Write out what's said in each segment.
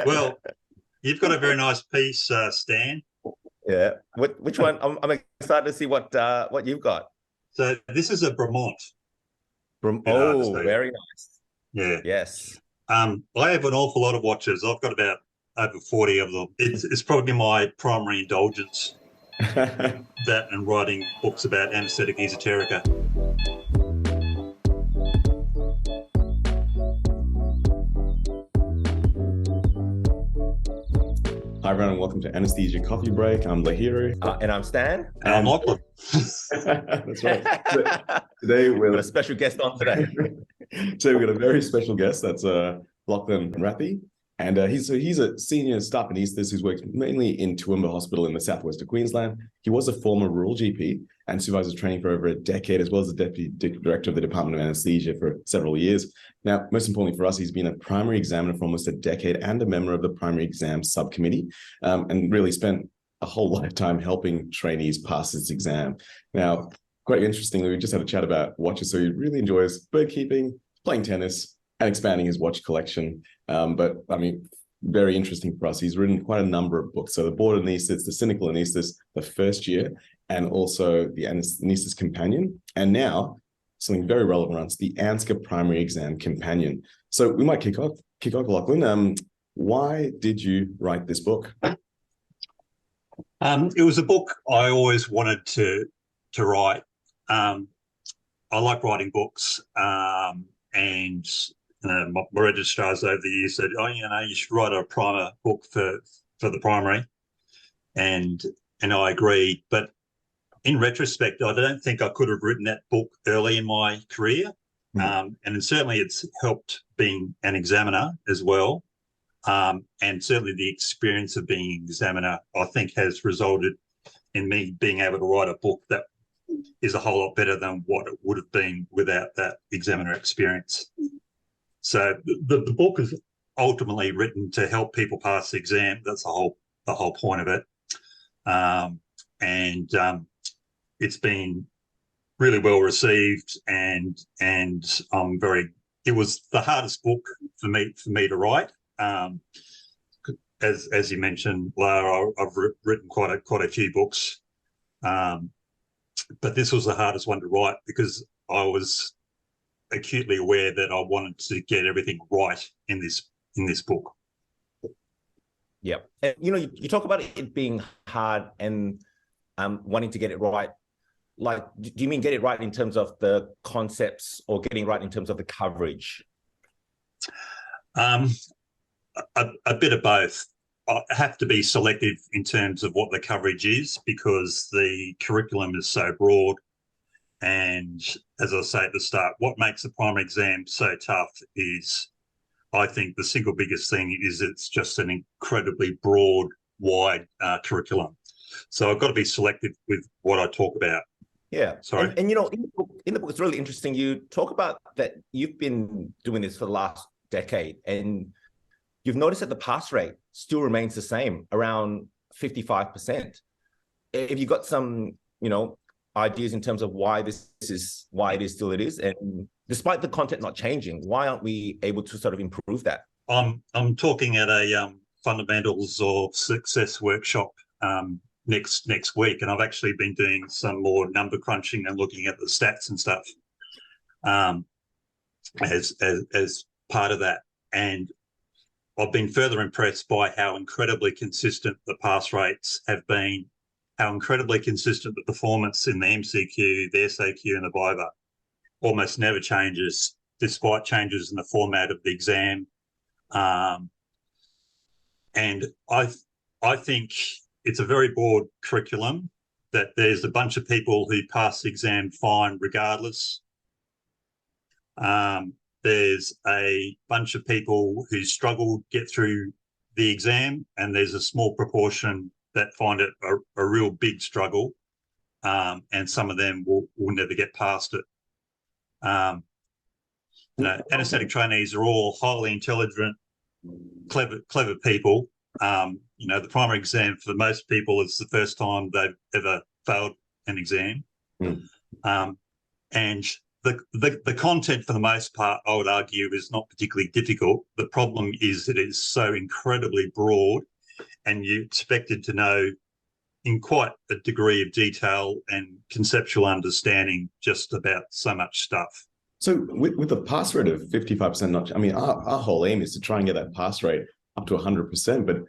Well, you've got a very nice piece, Stan. Yeah. Which one? I'm excited to see what you've got. So this is a Vermont From in oh, Anaesthesia. very nice. Yeah. Yes. I have an awful lot of watches. I've got about over 40 of them. It's probably my primary indulgence, that and writing books about anaesthetic esoterica. Hi everyone, and welcome to Anesthesia Coffee Break. I'm Lahiro. And I'm Stan. And I'm Lachlan. That's right. Today we've got a special guest on today. Today we've got a very special guest. That's Lachlan Rathie. And he's a senior staff anaesthetist who's worked mainly in Toowoomba Hospital in the southwest of Queensland. He was a former rural GP and supervisor training for over a decade, as well as the deputy director of the Department of Anaesthesia for several years. Now, most importantly for us, he's been a primary examiner for almost a decade and a member of the primary exam subcommittee, and really spent a whole lifetime helping trainees pass this exam. Now, quite interestingly, we just had a chat about watches. So he really enjoys bird keeping, playing tennis, and expanding his watch collection. But I mean, very interesting for us. He's written quite a number of books. So the Board Anaesthetist, the Cynical Anaesthetist, the first year, and also the Anaesthetist Companion. And now something very relevant runs the ANZCA Primary Exam Companion. So we might kick off, Lachlan. Why did you write this book? It was a book I always wanted to write. I like writing books, and my registrars over the years said, "Oh, you should write a primer book for the primary," and I agreed. But in retrospect, I don't think I could have written that book early in my career, and certainly it's helped being an examiner as well, and certainly the experience of being an examiner, I think, has resulted in me being able to write a book that is a whole lot better than what it would have been without that examiner experience. So the book is ultimately written to help people pass the exam. That's the whole point of it. It's been really well received, and I'm very. It was the hardest book for me to write. As you mentioned, Lara, I've written quite a few books, but this was the hardest one to write because I was acutely aware that I wanted to get everything right in this book. Yeah, and you talk about it being hard and wanting to get it right. Like, do you mean get it right in terms of the concepts, or getting right in terms of the coverage? A bit of both. I have to be selective in terms of what the coverage is because the curriculum is so broad. And as I say at the start, what makes the primary exam so tough is, I think, the single biggest thing is it's just an incredibly broad, wide curriculum. So I've got to be selective with what I talk about. Yeah. Sorry. And in the book, it's really interesting. You talk about that you've been doing this for the last decade, and you've noticed that the pass rate still remains the same, around 55%. If you've got some, ideas in terms of why it is still it is, and despite the content not changing, why aren't we able to sort of improve that? I'm talking at a fundamentals of success workshop next week, and I've actually been doing some more number crunching and looking at the stats and stuff as part of that. And I've been further impressed by how incredibly consistent the pass rates have been, how incredibly consistent the performance in the MCQ, the SAQ, and the Viva almost never changes, despite changes in the format of the exam. And I think it's a very broad curriculum, that there's a bunch of people who pass the exam fine regardless. There's a bunch of people who struggle to get through the exam, and there's a small proportion that find it a real big struggle, and some of them will never get past it. Anaesthetic trainees are all highly intelligent, clever people. The primary exam for most people is the first time they've ever failed an exam. And the content for the most part, I would argue, is not particularly difficult. The problem is it is so incredibly broad, and you're expected to know in quite a degree of detail and conceptual understanding just about so much stuff. So with a pass rate of 55%, not, I mean, our whole aim is to try and get that pass rate up to 100%, but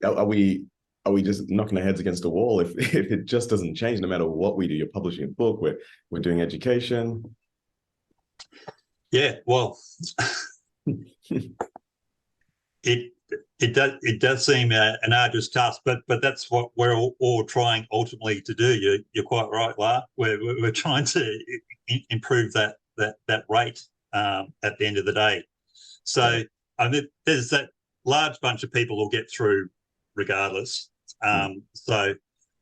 are we just knocking our heads against a wall if it just doesn't change no matter what we do? You're publishing a book, we're doing education. Yeah, well, it does seem an arduous task, but that's what we're all trying ultimately to do. You're quite right, La. We're trying to improve that rate at the end of the day. So I mean, there's that large bunch of people who'll get through regardless. So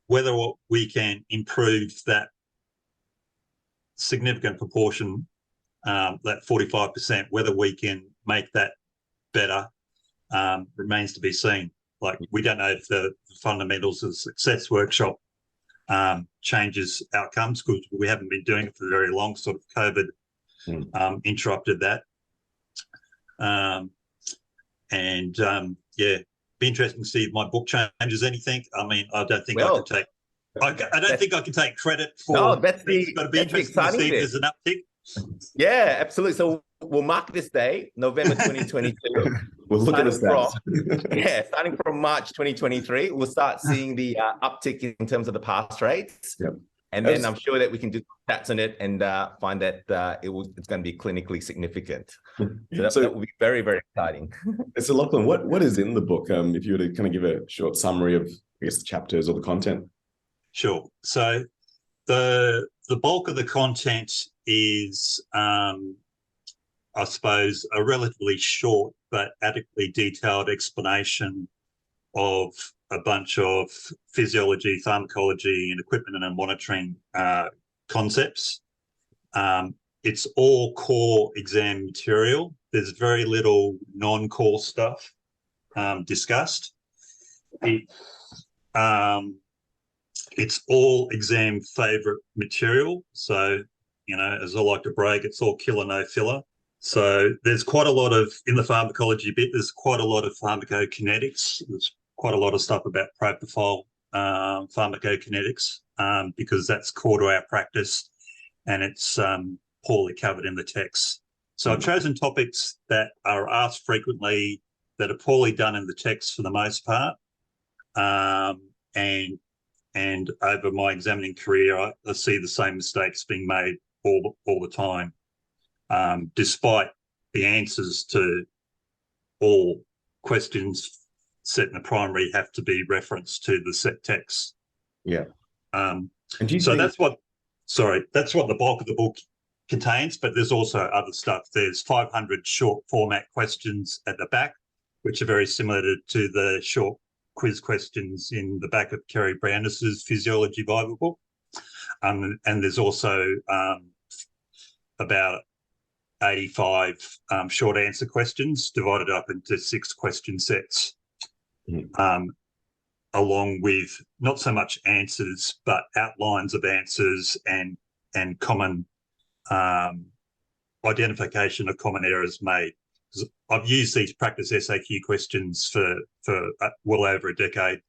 whether we can improve that significant proportion, that 45%, whether we can make that better, remains to be seen. Like, we don't know if the fundamentals of the success workshop changes outcomes, because we haven't been doing it for very long. Sort of COVID interrupted that. Yeah, be interesting to see if my book changes anything. I mean, I don't think I can take. I don't think I can take credit for. No, that's it's got to be interesting to see if there's an uptick. Yeah, absolutely. So we'll mark this day, November 2022. We'll look at the stats. Starting from March 2023, we'll start seeing the uptick in terms of the pass rates. Yep. And then I'm sure that we can do stats on it and find that it's going to be clinically significant. So that will be very, very exciting. So Lachlan, what is in the book? If you were to kind of give a short summary of, I guess, the chapters or the content. Sure. So the bulk of the content is, I suppose, a relatively short but adequately detailed explanation of a bunch of physiology, pharmacology, and equipment and monitoring concepts. It's all core exam material. There's very little non-core stuff discussed. It's all exam favourite material. So, as I like to brag, it's all killer, no filler. So there's quite a lot of, in the pharmacology bit, there's quite a lot of pharmacokinetics. There's quite a lot of stuff about propofol pharmacokinetics, because that's core to our practice, and it's poorly covered in the text. So I've chosen topics that are asked frequently, that are poorly done in the text for the most part, and over my examining career, I see the same mistakes being made all the time, despite the answers to all questions set in the primary have to be referenced to the set text. Yeah. So that's what the bulk of the book contains, but there's also other stuff. There's 500 short format questions at the back, which are very similar to the short quiz questions in the back of Kerry Brownis's Physiology Bible book. And there's also about 85 short answer questions divided up into 6 question sets, along with not so much answers, but outlines of answers and common identification of common errors made. I've used these practice SAQ questions for well over a decade.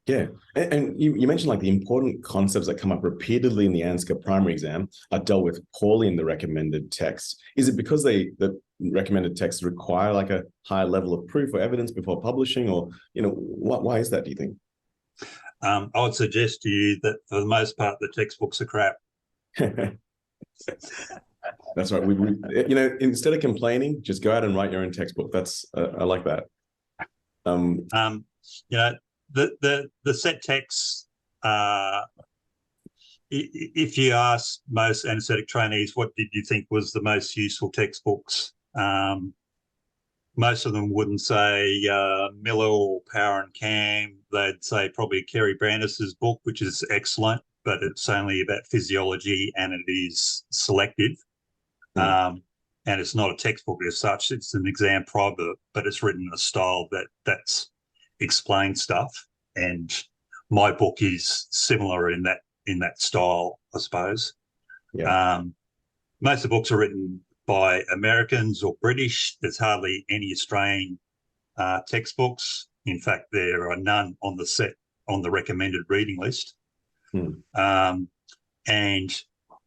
Yeah, and you mentioned like the important concepts that come up repeatedly in the ANZCA primary exam are dealt with poorly in the recommended text. Is it because the recommended texts require like a higher level of proof or evidence before publishing, or why is that, do you think? I would suggest to you that for the most part the textbooks are crap. That's right. We instead of complaining, just go out and write your own textbook. That's I like that. The set texts, if you ask most anaesthetic trainees what did you think was the most useful textbooks, most of them wouldn't say Miller or Power and Cam. They'd say probably Kerry Brownis's book, which is excellent, but it's only about physiology and it is selective. And it's not a textbook as such. It's an exam primer, but it's written in a style that's explain stuff, and my book is similar in that style, I suppose. Yeah. Most of the books are written by Americans or British. There's hardly any Australian textbooks. In fact, there are none on the recommended reading list. And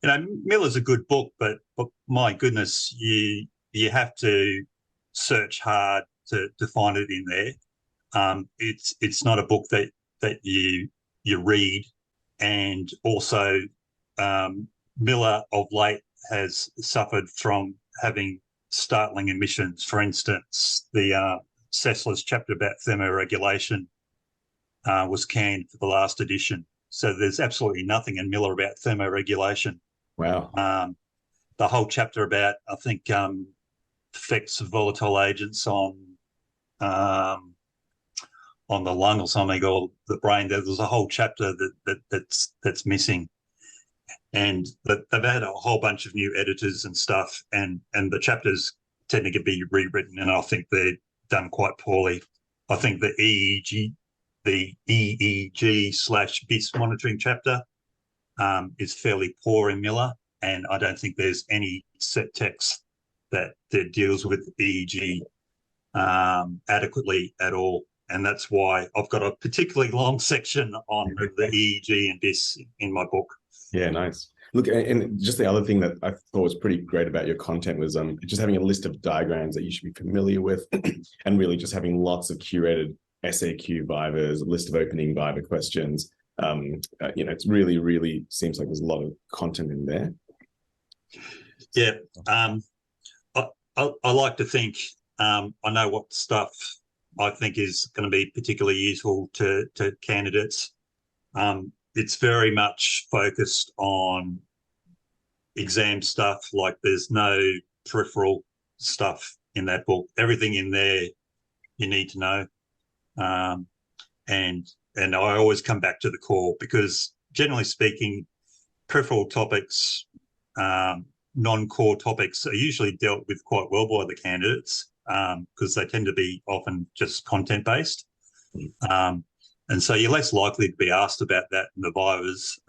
Miller's a good book, but my goodness, you have to search hard to find it in there. It's not a book that you read, and also Miller of late has suffered from having startling omissions. For instance, the Sessler's chapter about thermoregulation was canned for the last edition. So there's absolutely nothing in Miller about thermoregulation. Wow. The whole chapter about, I think, effects of volatile agents on the lung or something, or the brain. There's a whole chapter that's missing. And they've had a whole bunch of new editors and stuff, and the chapters tend to be rewritten, and I think they're done quite poorly. I think the EEG/BIS monitoring chapter is fairly poor in Miller, and I don't think there's any set text that deals with EEG adequately at all. And that's why I've got a particularly long section on the EEG and BIS in my book. Yeah, nice. Look, and just the other thing that I thought was pretty great about your content was just having a list of diagrams that you should be familiar with, and really just having lots of curated SAQ vivas, a list of opening viva questions. It's really seems like there's a lot of content in there. Yeah, I like to think I know what stuff I think is going to be particularly useful to candidates. It's very much focused on exam stuff. Like, there's no peripheral stuff in that book. Everything in there you need to know. And I always come back to the core, because generally speaking, peripheral topics, non-core topics, are usually dealt with quite well by the candidates, because they tend to be often just content-based. And so you're less likely to be asked about that in the vivas,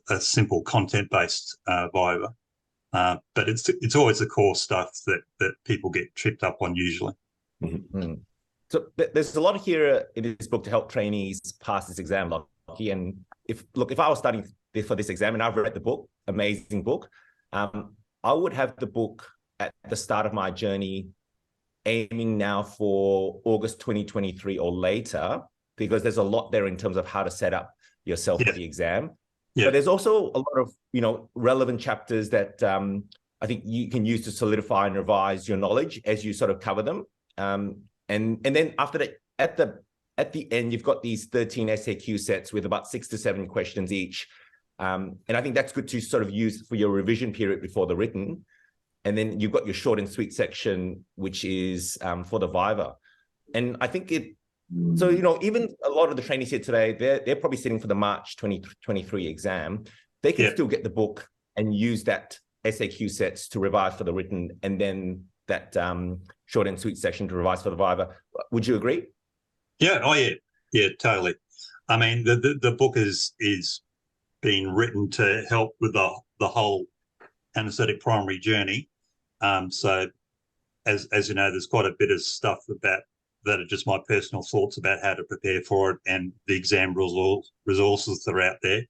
a simple content-based viva. But it's always the core stuff that people get tripped up on usually. Mm-hmm. So there's a lot here in this book to help trainees pass this exam, Lachie. And if I was studying for this exam and I've read the book, amazing book, I would have the book at the start of my journey, aiming now for August 2023 or later, because there's a lot there in terms of how to set up yourself for the exam. But there's also a lot of relevant chapters that I think you can use to solidify and revise your knowledge as you sort of cover them. And then after that, at the end, you've got these 13 SAQ sets with about 6 to 7 questions each. And I think that's good to sort of use for your revision period before the written. And then you've got your short and sweet section, which is for the viva. And I think so even a lot of the trainees here today, they're probably sitting for the March 2023 exam. They can still get the book and use that SAQ sets to revise for the written, and then that short and sweet section to revise for the viva. Would you agree? Yeah. Oh, yeah. Yeah, totally. I mean, the book is being written to help with the whole anaesthetic primary journey. So as you know, there's quite a bit of stuff about that are just my personal thoughts about how to prepare for it, and the exam resources that are out there,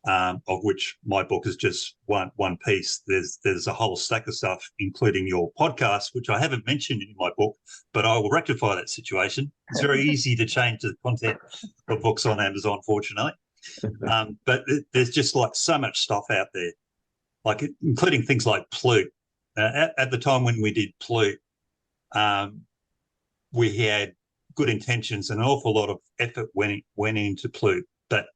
of which my book is just one piece. There's a whole stack of stuff, including your podcast, which I haven't mentioned in my book, but I will rectify that situation. It's very easy to change the content of books on Amazon, fortunately. But there's just like so much stuff out there, like including things like PLUT. At the time when we did PLUT, we had good intentions and an awful lot of effort went into PLUT. But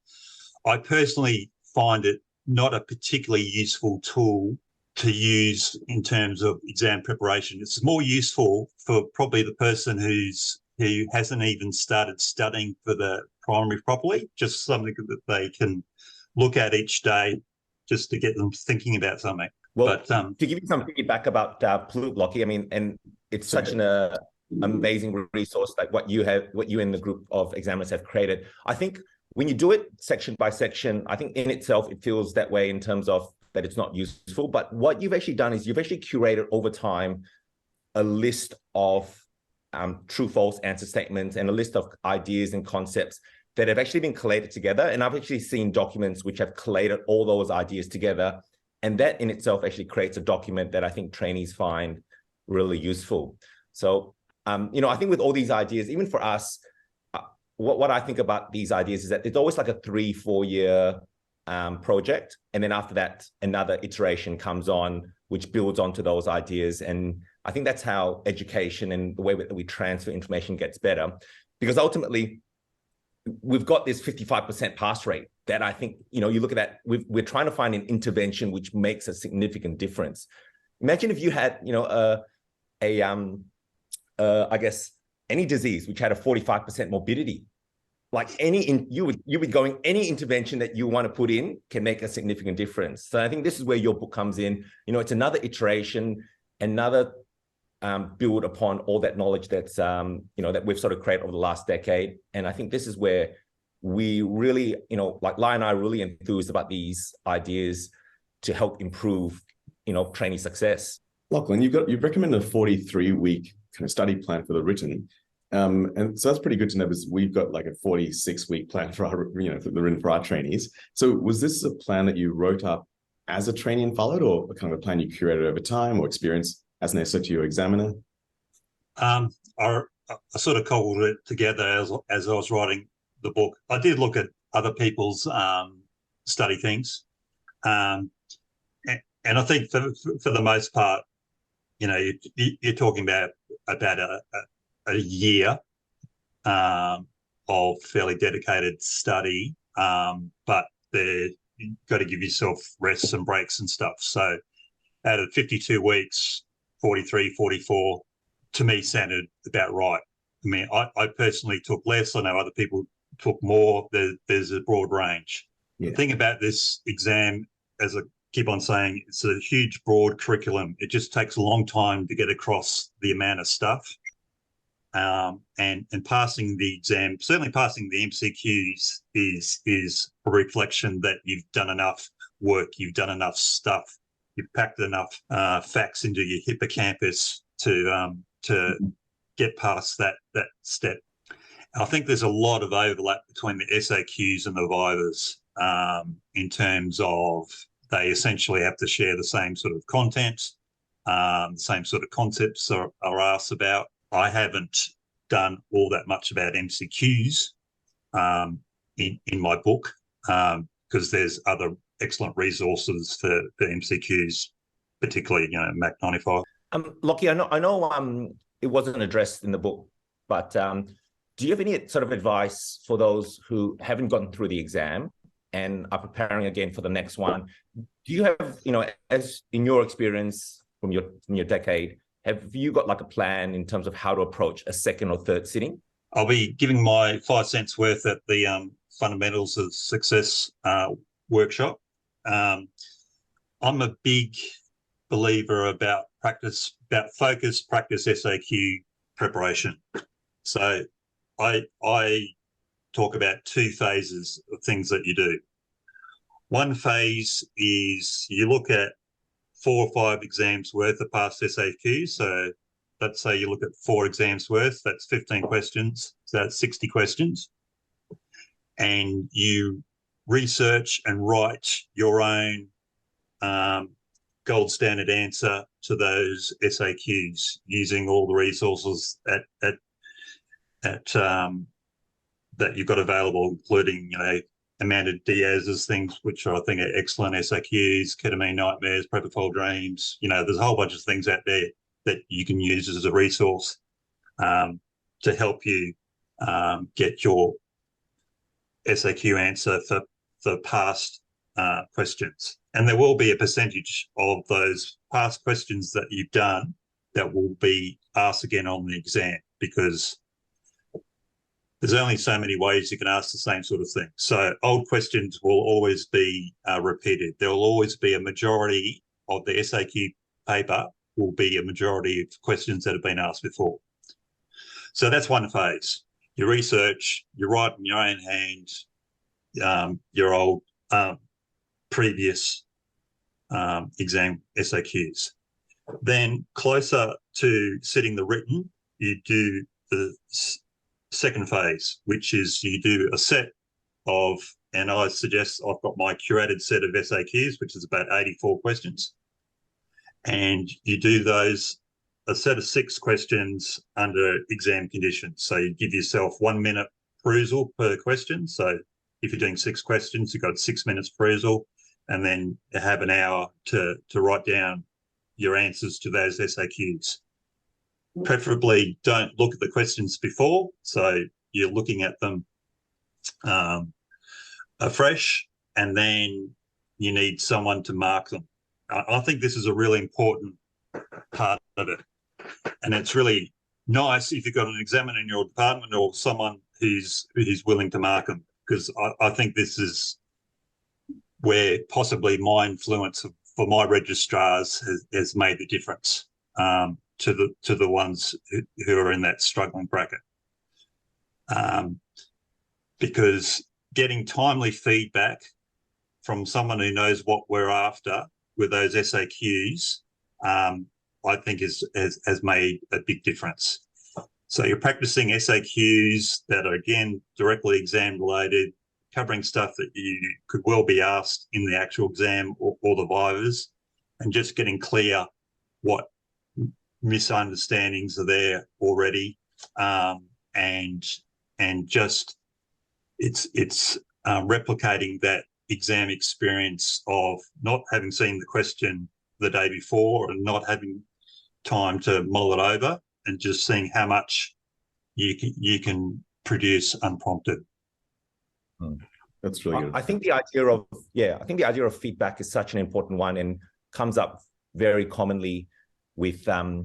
I personally find it not a particularly useful tool to use in terms of exam preparation. It's more useful for probably the person who hasn't even started studying for the primary properly, just something that they can look at each day just to get them thinking about something. Well, to give you some feedback about PLUT, Lachie, I mean, and it's such an amazing resource, like what you and the group of examiners have created. I think when you do it section by section, I think in itself, it feels that way in terms of that it's not useful. But what you've actually done is you've actually curated over time a list of true, false answer statements and a list of ideas and concepts that have actually been collated together. And I've actually seen documents which have collated all those ideas together. And that in itself actually creates a document that I think trainees find really useful. So, I think with all these ideas, even for us, what I think about these ideas is that it's always like a 3-4 year project. And then after that, another iteration comes on, which builds onto those ideas. And I think that's how education and the way that we transfer information gets better. Because ultimately, we've got this 55% pass rate that I think, you look at that, we're trying to find an intervention which makes a significant difference. Imagine if you had, I guess, any disease which had a 45% morbidity. Like you would going, any intervention that you want to put in can make a significant difference. So I think this is where your book comes in. It's another iteration, another build upon all that knowledge that's, that we've sort of created over the last decade. And I think this is where we really, like Lai and I are really enthused about these ideas to help improve, trainee success. Lachlan, you've recommended a 43-week kind of study plan for the written. And so that's pretty good to know, because we've got like a 46-week plan for our, for the written for our trainees. So was this a plan that you wrote up as a trainee and followed, or kind of a plan you curated over time or experience as an SOTU examiner? I sort of cobbled it together as I was writing the book. I did look at other people's study things. And I think for the most part, you're talking about a year of fairly dedicated study, but you've got to give yourself rests and breaks and stuff. So out of 52 weeks, 43, 44, to me sounded about right. I mean, I personally took less. I know other people took more. There's a broad range. Yeah. The thing about this exam, as I keep on saying, it's a huge, broad curriculum. It just takes a long time to get across the amount of stuff. And passing the exam, certainly passing the MCQs, is a reflection that you've done enough work, you've done enough stuff, you've packed enough facts into your hippocampus to get past that step. I think there's a lot of overlap between the SAQs and the Vivas in terms of they essentially have to share the same sort of content, the same sort of concepts are asked about. I haven't done all that much about MCQs in my book because there's other excellent resources for MCQs, particularly Mac 95. Lockie, I know it wasn't addressed in the book, but do you have any sort of advice for those who haven't gotten through the exam and are preparing again for the next one? Do you have, as in your experience from your decade, have you got like a plan in terms of how to approach a second or third sitting? I'll be giving my 5 cents worth at the Fundamentals of Success workshop. I'm a big believer about focused practice SAQ preparation. So I talk about 2 phases of things that you do. One phase is you look at 4 or 5 exams worth of past SAQs. So let's say you look at 4 exams worth, that's 15 questions, so that's 60 questions. And you research and write your own gold standard answer to those SAQs using all the resources that you've got available, including, Amanda Diaz's things, which I think are excellent SAQs, ketamine nightmares, propofol dreams. There's a whole bunch of things out there that you can use as a resource to help you get your SAQ answer for past questions. And there will be a percentage of those past questions that you've done that will be asked again on the exam, because there's only so many ways you can ask the same sort of thing. So old questions will always be repeated. There will always be a majority of the SAQ paper will be a majority of questions that have been asked before. So that's one phase. You research, you write in your own hand, your old previous exam SAQs. Then closer to sitting the written, you do the second phase, which is you do a set of, and I suggest I've got my curated set of SAQs, which is about 84 questions. And you do those, a set of 6 questions under exam conditions. So you give yourself 1 minute perusal per question. So if you're doing 6 questions, you've got 6 minutes perusal, and then you have an hour to write down your answers to those SAQs. Preferably don't look at the questions before, so you're looking at them afresh, and then you need someone to mark them. I think this is a really important part of it, and it's really nice if you've got an examiner in your department or someone who's willing to mark them, because I think this is where possibly my influence for my registrars has made the difference to the ones who are in that struggling bracket. Because getting timely feedback from someone who knows what we're after with those SAQs, I think has made a big difference. So you're practicing SAQs that are, again, directly exam related, covering stuff that you could well be asked in the actual exam or the vivas, and just getting clear what misunderstandings are there already, and just it's replicating that exam experience of not having seen the question the day before and not having time to mull it over, and just seeing how much you can produce unprompted. That's really good. I think the idea of feedback is such an important one, and comes up very commonly with the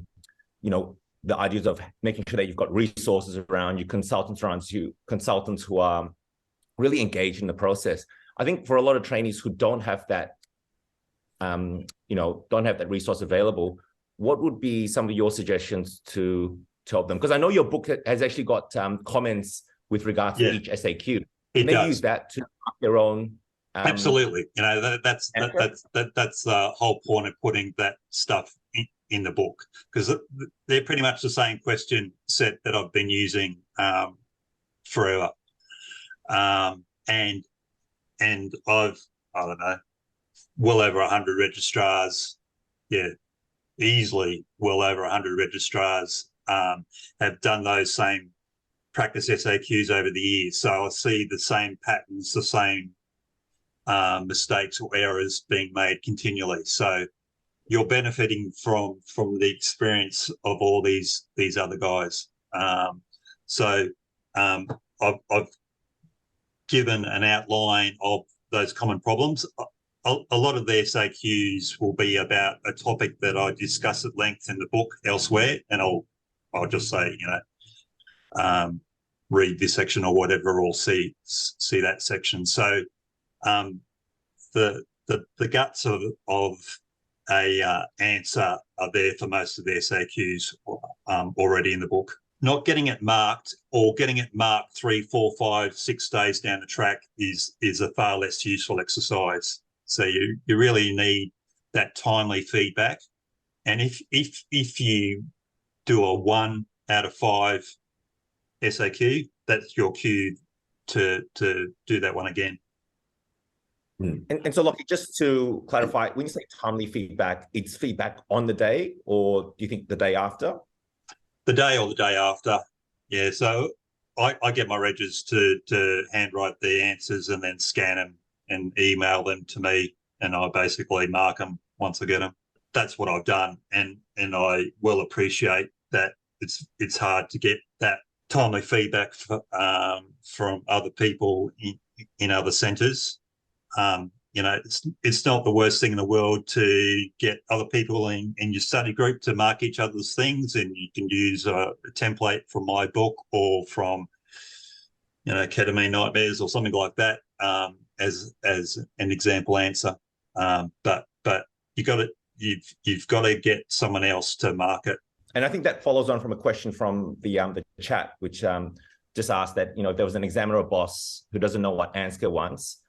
ideas of making sure that you've got resources around you, consultants around you, consultants who are really engaged in the process. I think for a lot of trainees who don't have that, don't have that resource available, what would be some of your suggestions to help them? Because I know your book has actually got comments with regards to each SAQ. Can they use that to mark their own? Absolutely. That's the whole point of putting that stuff in the book, because they're pretty much the same question set that I've been using forever. And I've, I don't know, well over 100 registrars, easily well over 100 registrars have done those same practice SAQs over the years. So I see the same patterns, the same mistakes or errors being made continually. So you're benefiting from the experience of all these other guys. I've given an outline of those common problems. A lot of the SAQs will be about a topic that I discuss at length in the book elsewhere, and I'll just say, read this section or whatever, or see that section. So the guts of a answer are there for most of the SAQs already in the book. Not getting it marked, or getting it marked 3, 4, 5, 6 days down the track is a far less useful exercise. So you really need that timely feedback. And if you do a 1 out of 5 SAQ, that's your cue to do that one again. And so, Lachie, just to clarify, when you say timely feedback, it's feedback on the day, or do you think the day after? The day or the day after, yeah. So I get my regis to handwrite the answers and then scan them and email them to me, and I basically mark them once I get them. That's what I've done, and I well appreciate that it's hard to get that timely feedback from other people in other centres. It's not the worst thing in the world to get other people in your study group to mark each other's things, and you can use a template from my book or from Ketamine Nightmares or something like that as an example answer. But you've got to get someone else to mark it. And I think that follows on from a question from the chat, which just asked that, if there was an examiner or boss who doesn't know what ANZCA wants,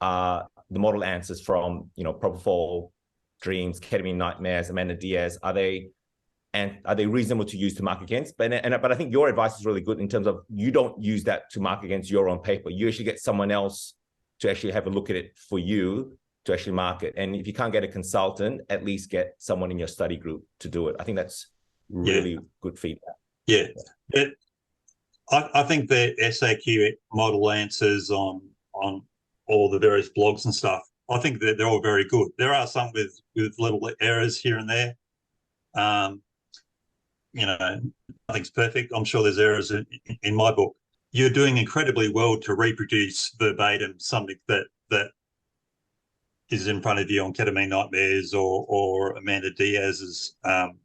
the model answers from, propofol, dreams, ketamine nightmares, Amanda Diaz, are they reasonable to use to mark against? But I think your advice is really good in terms of you don't use that to mark against your own paper. You actually get someone else to actually have a look at it for you to actually mark it. And if you can't get a consultant, at least get someone in your study group to do it. I think that's really good feedback. Yeah. I think the SAQ model answers on all the various blogs and stuff, I think that they're all very good. There are some with little errors here and there. Nothing's perfect. I'm sure there's errors in my book. You're doing incredibly well to reproduce verbatim something that is in front of you on ketamine nightmares or Amanda Diaz's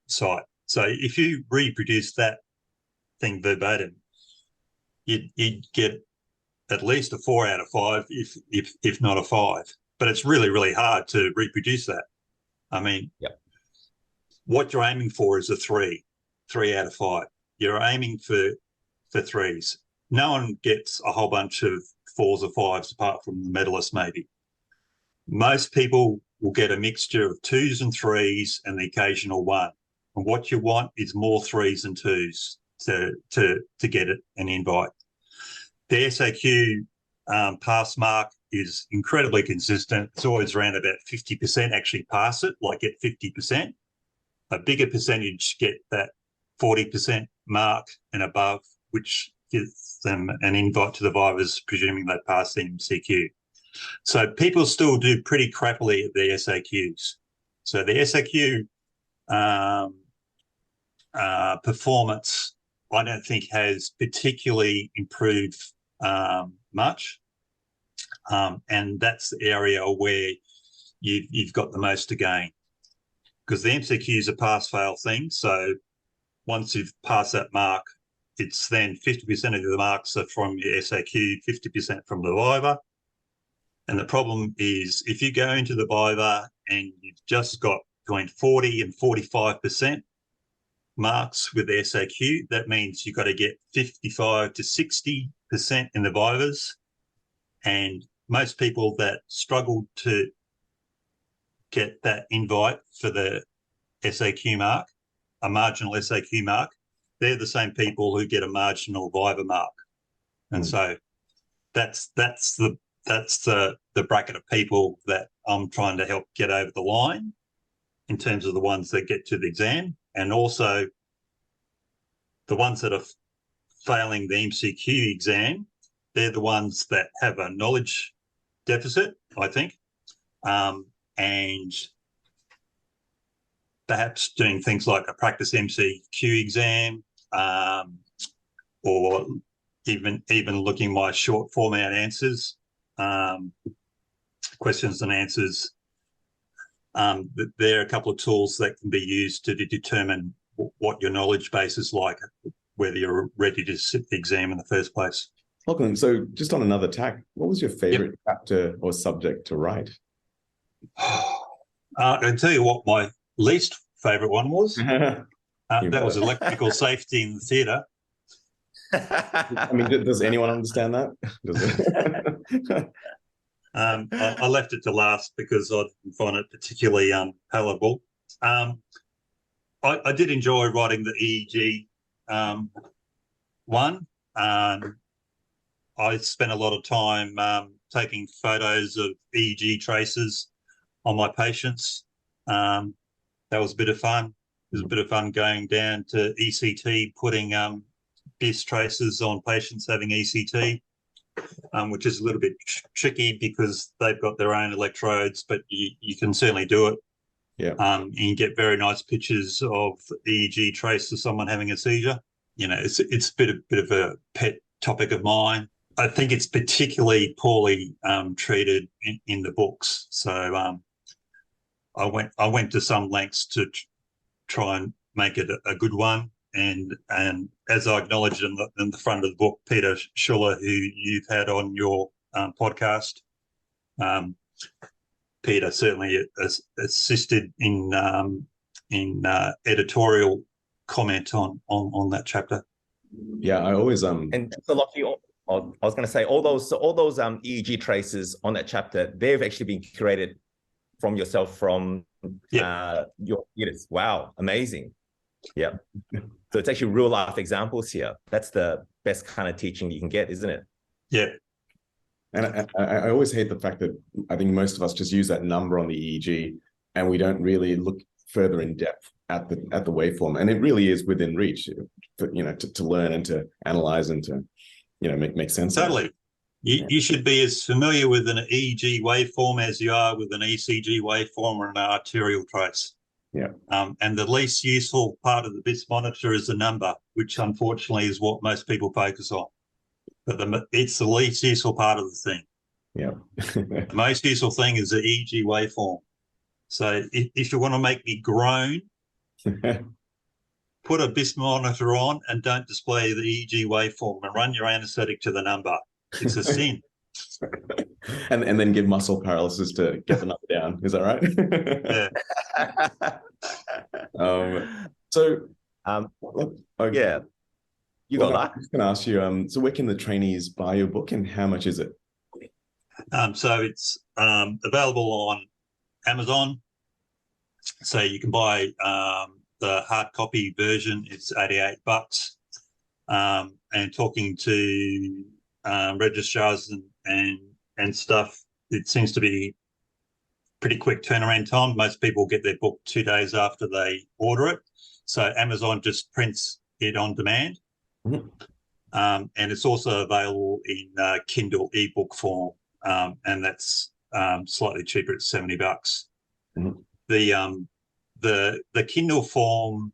site. So if you reproduce that thing verbatim, you'd get at least a 4 out of 5, if not a 5. But it's really, really hard to reproduce that. I mean, what you're aiming for is a 3 out of 5. You're aiming for 3s. No one gets a whole bunch of 4s or 5s apart from the medalists, maybe. Most people will get a mixture of 2s and 3s and the occasional 1. And what you want is more 3s and 2s to get it an invite. The SAQ pass mark is incredibly consistent. It's always around about 50% actually pass it, like get 50%. A bigger percentage get that 40% mark and above, which gives them an invite to the vivas, presuming they pass the MCQ. So people still do pretty crappily at their SAQs. So the SAQ performance, I don't think has particularly improved much. And that's the area where you've got the most to gain, because the MCQ is a pass-fail thing. So once you've passed that mark, it's then 50% of the marks are from your SAQ, 50% from the viva. And the problem is if you go into the viva and you've just got between 40 and 45% marks with the SAQ, that means you've got to get 55 to 60% in the vivas. And most people that struggle to get that invite for the SAQ mark, a marginal SAQ mark, they're the same people who get a marginal viva mark. And so that's the bracket of people that I'm trying to help get over the line in terms of the ones that get to the exam, and also the ones that are failing the MCQ exam. They're the ones that have a knowledge deficit, I think, and perhaps doing things like a practice MCQ exam, or even looking at my short format answers, questions and answers. There are a couple of tools that can be used to determine what your knowledge base is like, whether you're ready to sit the exam in the first place. Lachlan, so just on another tack, what was your favorite chapter or subject to write? I can tell you what my least favorite one was. That was electrical safety in the theatre. I mean, does anyone understand that? I left it to last because I didn't find it particularly palatable. I did enjoy writing the EEG one. I spent a lot of time taking photos of EEG traces on my patients. That was a bit of fun. It was a bit of fun going down to ECT, putting BIS traces on patients having ECT, which is a little bit tricky because they've got their own electrodes, but you can certainly do it. You can get very nice pictures of EEG trace of someone having a seizure. It's a bit of a pet topic of mine. I think it's particularly poorly treated in the books. So I went to some lengths to try and make it a good one. And as I acknowledged in the front of the book, Peter Schuller, who you've had on your podcast, Peter certainly assisted in editorial comment on that chapter. Yeah, I always And so Lockie, I was going to say all those EEG traces on that chapter, they've actually been curated from yourself from your fetus. Wow, amazing. Yeah. So it's actually real life examples here. That's the best kind of teaching you can get, isn't it? Yeah. And I always hate the fact that I think most of us just use that number on the EEG and we don't really look further in depth at the waveform. And it really is within reach, to learn and to analyze and to, make sense Totally. of it. You should be as familiar with an EEG waveform as you are with an ECG waveform or an arterial trace. Yeah. And the least useful part of the BIS monitor is the number, which unfortunately is what most people focus on. But it's the least useful part of the thing. Yeah. The most useful thing is the EEG waveform. So if you want to make me groan, put a BIS monitor on and don't display the EEG waveform and run your anaesthetic to the number. It's a sin. and then give muscle paralysis to get the number down. Is that right? Yeah. Yeah. You got that. I was going to ask you, so where can the trainees buy your book and how much is it? So it's available on Amazon. So you can buy the hard copy version. It's $88. And talking to registrars and stuff, it seems to be pretty quick turnaround time. Most people get their book 2 days after they order it. So Amazon just prints it on demand. Mm-hmm. And it's also available in Kindle ebook form, and that's slightly cheaper at $70. Mm-hmm. The Kindle form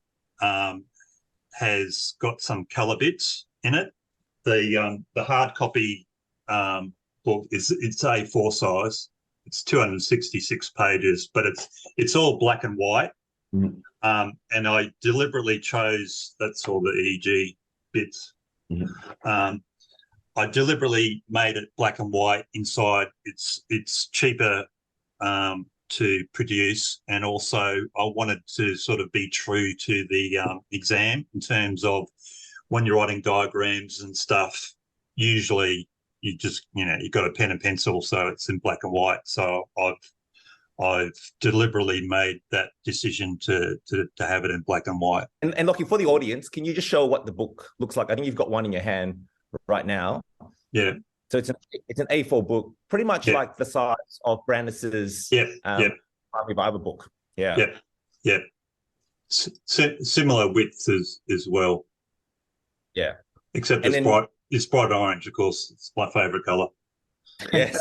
has got some color bits in it. The hard copy book it's A4 size. It's 266 pages, but it's all black and white. Mm-hmm. And I deliberately chose, that's all the EEG bits. Mm-hmm. I deliberately made it black and white inside. It's cheaper to produce, and also I wanted to sort of be true to the exam in terms of when you're writing diagrams and stuff. Usually, you just you've got a pen and pencil, so it's in black and white. So I've deliberately made that decision to have it in black and white. And looking for the audience, can you just show what the book looks like? I think you've got one in your hand right now. Yeah. So it's an A4 book, pretty much like the size of Brandis's Primary Bible book. Yeah. Yep. Yep. Similar width as well. Yeah. Except it's bright orange, of course. It's my favourite colour. Yes.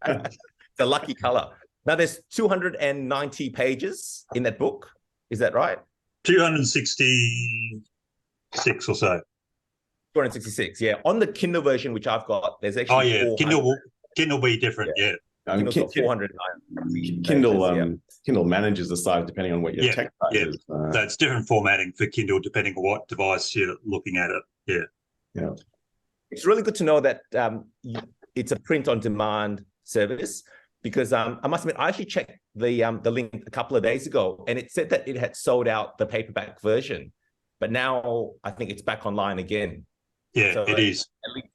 It's a lucky colour. Now, there's 290 pages in that book. Is that right? 266 or so. 266, yeah. On the Kindle version, which I've got, there's actually Kindle will be different, Kindle's got 490. Kindle manages the size depending on what your text size is. So it's different formatting for Kindle depending on what device you're looking at it. Yeah. It's really good to know that it's a print-on-demand service, because I must admit, I actually checked the link a couple of days ago, and it said that it had sold out the paperback version, but now I think it's back online again. Yeah, so it is.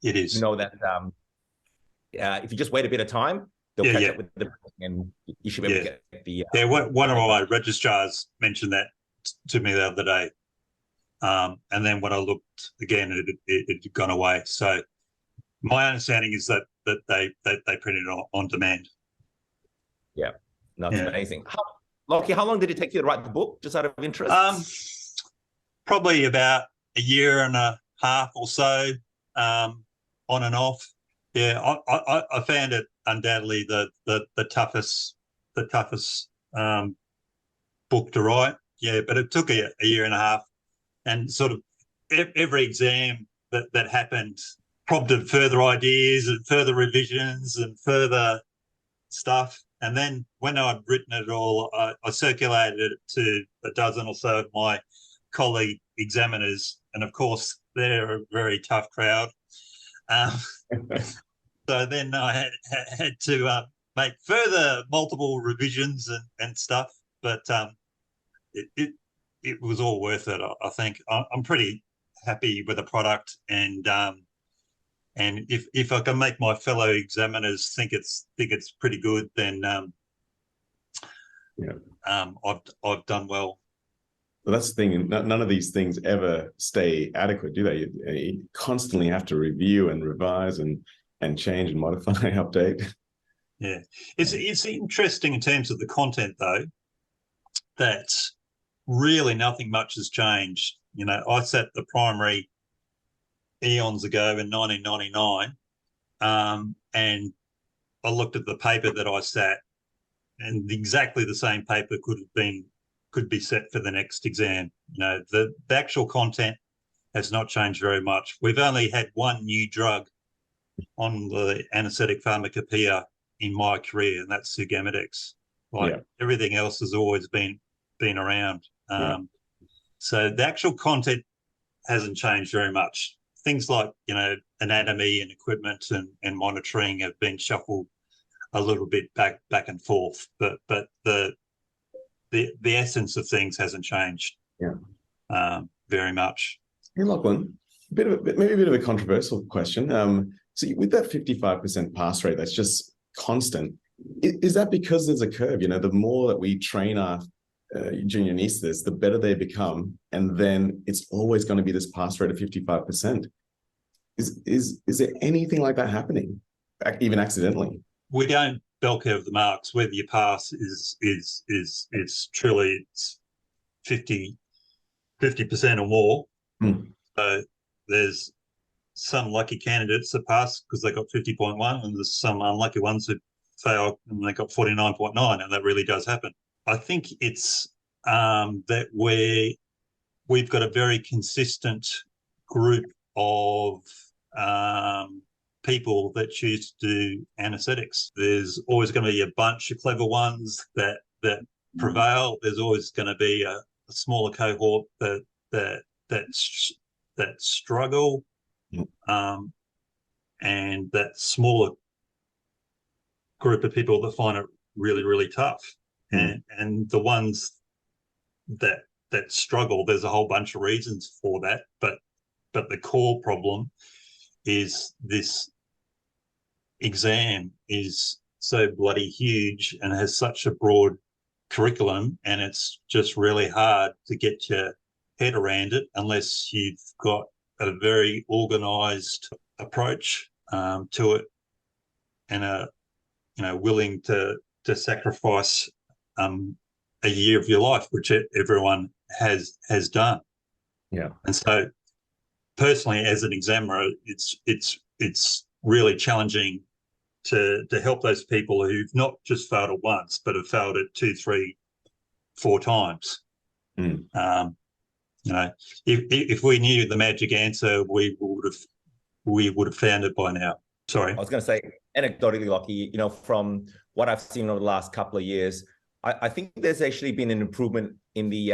It is. You know that if you just wait a bit of time, they'll catch up with the and you should be able to get the. One of my registrars mentioned that to me the other day, and then when I looked again, it had gone away. So my understanding is that they print it on demand. Yeah, that's amazing. Lockie, how long did it take you to write the book, just out of interest? Probably about a year and a half or so, on and off. Yeah, I found it undoubtedly the toughest book to write. Yeah, but it took a year and a half, and sort of every exam that happened prompted further ideas and further revisions and further stuff. And then when I'd written it all, I circulated it to a dozen or so of my colleague examiners, and of course they're a very tough crowd. So then I had to make further multiple revisions and stuff, but it was all worth it. I think I'm pretty happy with the product, and if I can make my fellow examiners think it's pretty good, then I've done well. Well, that's the thing. None of these things ever stay adequate, do they? You constantly have to review and revise and change and modify, update. Yeah, it's interesting in terms of the content, though, that really nothing much has changed. You know, I sat the primary eons ago in 1999, and I looked at the paper that I sat, and exactly the same paper could be set for the next exam. You know, the actual content has not changed very much. We've only had one new drug on the anaesthetic pharmacopoeia in my career, and that's Sugammadex. Everything else has always been around. So the actual content hasn't changed very much. Things like, you know, anatomy and equipment and monitoring have been shuffled a little bit back and forth, but the essence of things hasn't changed very much. Hey, Lachlan, maybe a bit of a controversial question. So with that 55% pass rate, that's just constant. Is that because there's a curve? You know, the more that we train our junior anaesthetists, the better they become, and then it's always going to be this pass rate of 55%. Is there anything like that happening, even accidentally? We don't bell curve the marks. Whether you pass is truly 50% or more. So there's some lucky candidates that pass because they got 50.1, and there's some unlucky ones who fail and they got 49.9, and that really does happen. I think it's that we've got a very consistent group of people that choose to do anaesthetics. There's always going to be a bunch of clever ones that prevail. There's always going to be a smaller cohort that struggle, and that smaller group of people that find it really, really tough. And the ones that struggle, there's a whole bunch of reasons for that, but the core problem is this exam is so bloody huge and has such a broad curriculum, and it's just really hard to get your head around it unless you've got a very organised approach to it, and willing to sacrifice a year of your life, which everyone has done. Yeah. And so personally, as an examiner, it's really challenging to help those people who've not just failed it once, but have failed it 2, 3, 4 times. You know, if we knew the magic answer, we would have found it by now. Sorry, I was going to say, anecdotally, Lockie, you know, from what I've seen over the last couple of years, I think there's actually been an improvement in the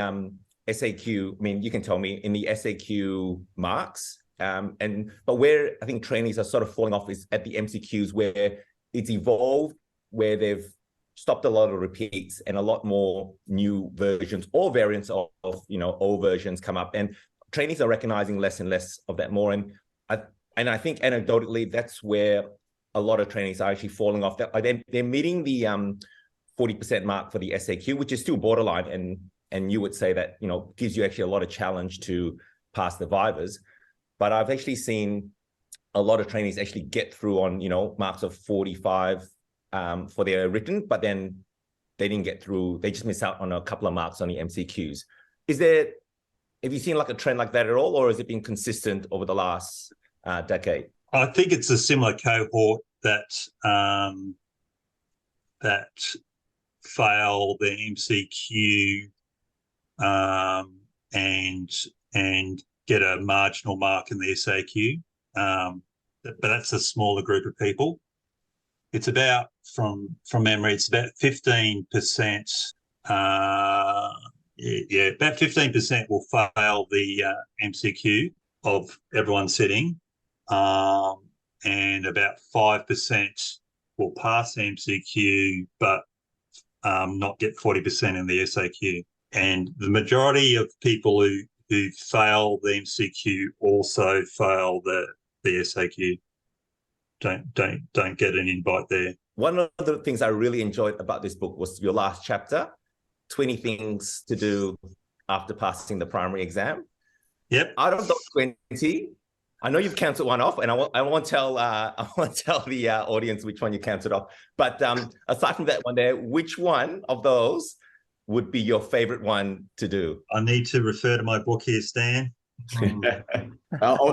SAQ. I mean, you can tell me, in the SAQ marks, but where I think trainees are sort of falling off is at the MCQs, where it's evolved, where they've stopped a lot of repeats and a lot more new versions or variants of old versions come up, and trainees are recognizing less and less of that more. And I think anecdotally, that's where a lot of trainees are actually falling off. They're meeting the 40% mark for the SAQ, which is still borderline, and you would say that, you know, gives you actually a lot of challenge to pass the vivas. But I've actually seen a lot of trainees actually get through on, you know, marks of 45 for their written, but then they didn't get through. They just miss out on a couple of marks on the MCQs. Have you seen like a trend like that at all, or has it been consistent over the last decade? I think it's a similar cohort that fail the MCQ and get a marginal mark in the SAQ, but that's a smaller group of people. It's about, from memory, it's about 15%. About 15% will fail the MCQ of everyone sitting, and about 5% will pass the MCQ, but not get 40% in the SAQ. And the majority of people who who fail the MCQ also fail the SAQ. Don't get an invite there. One of the things I really enjoyed about this book was your last chapter, 20 things to do after passing the primary exam. Yep. Out of those 20, I know you've counted one off, and I won't tell the audience which one you counted off. But aside from that one there, which one of those would be your favorite one to do? I need to refer to my book here, Stan. I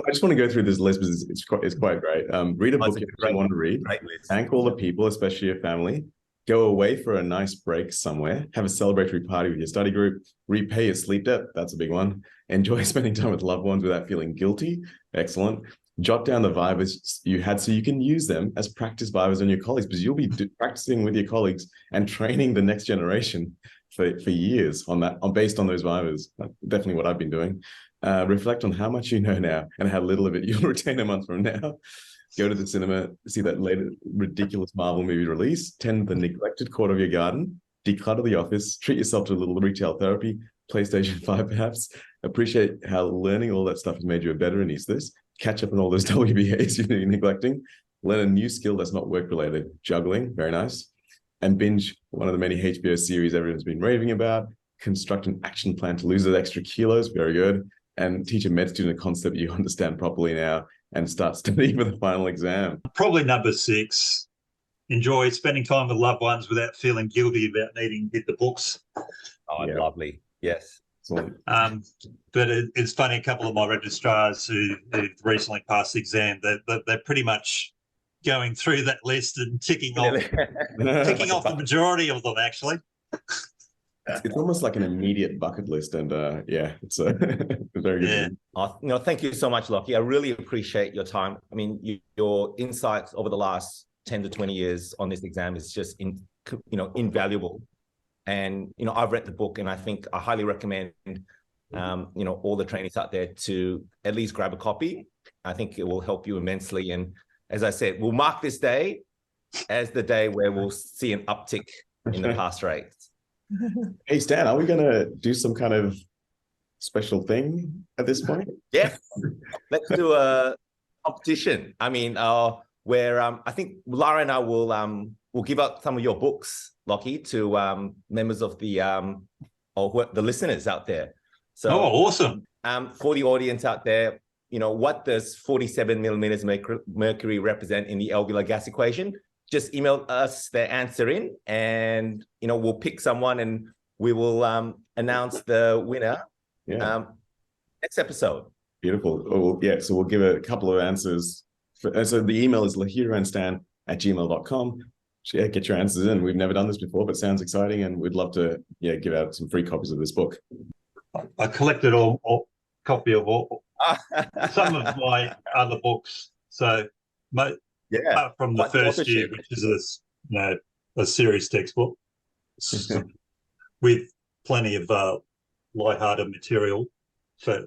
just want to go through this list because it's quite great. Read a book if you want to read. Thank all the people, especially your family. Go away for a nice break somewhere. Have a celebratory party with your study group. Repay your sleep debt. That's a big one. Enjoy spending time with loved ones without feeling guilty. Excellent. Jot down the vivas you had so you can use them as practice vivas on your colleagues, because you'll be practicing with your colleagues and training the next generation for years based on those vivas. That's definitely what I've been doing. Reflect on how much you know now and how little of it you'll retain a month from now. Go to the cinema, see that latest ridiculous Marvel movie release, tend the neglected court of your garden, declutter the office, treat yourself to a little retail therapy, PlayStation 5 perhaps, appreciate how learning all that stuff has made you a better anaesthetist, catch up on all those WBAs you've been neglecting, learn a new skill that's not work-related, juggling, very nice, and binge one of the many HBO series everyone's been raving about, construct an action plan to lose those extra kilos, very good, and teach a med student a concept you understand properly now, and start studying for the final exam. Probably number 6. Enjoy spending time with loved ones without feeling guilty about needing to get the books. Oh, yeah. Lovely. Yes. But it's funny, a couple of my registrars who recently passed the exam, they're pretty much going through that list and ticking off the majority of them, actually. It's almost like an immediate bucket list, and it's a very good. Yeah. Thank you so much, Lachie. I really appreciate your time. I mean, your insights over the last 10 to 20 years on this exam is just invaluable. And I've read the book, and I think I highly recommend all the trainees out there to at least grab a copy. I think it will help you immensely. And as I said, we'll mark this day as the day where we'll see an uptick in the pass rates. Hey, Stan, are we going to do some kind of special thing at this point? Yeah, let's do a competition. I mean, where I think Lara and I will give out some of your books, Lachie, to members of the listeners out there. So, awesome! For the audience out there, what does 47 millimeters mercury represent in the alveolar gas equation? Just email us their answer in, and we'll pick someone, and we will announce the winner next episode. Beautiful. So we'll give a couple of answers. So the email is lahirandstan@gmail.com. Get your answers in. We've never done this before, but sounds exciting, and we'd love to give out some free copies of this book. I collected a copy of some of my other books. So apart from the first year, which is a serious textbook with plenty of lighthearted material for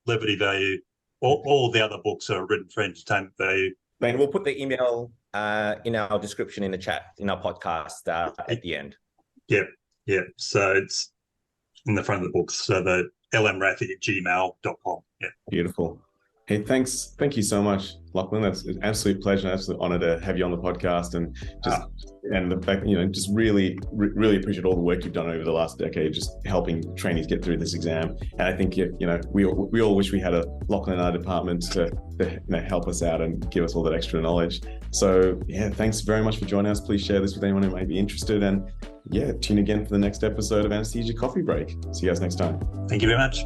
levity value. All the other books are written for entertainment value. And we'll put the email in our description in the chat, in our podcast at the end. Yep. So it's in the front of the books. So the LMRathie@gmail.com. Yeah. Beautiful. Hey, thank you so much, Lachlan. That's an absolute pleasure, an absolute honor to have you on the podcast, and and the fact just really appreciate all the work you've done over the last decade, just helping trainees get through this exam. And I think we all wish we had a Lachlan in our department to help us out and give us all that extra knowledge. So thanks very much for joining us. Please share this with anyone who might be interested, and tune again for the next episode of Anesthesia Coffee Break. See you guys next time. Thank you very much.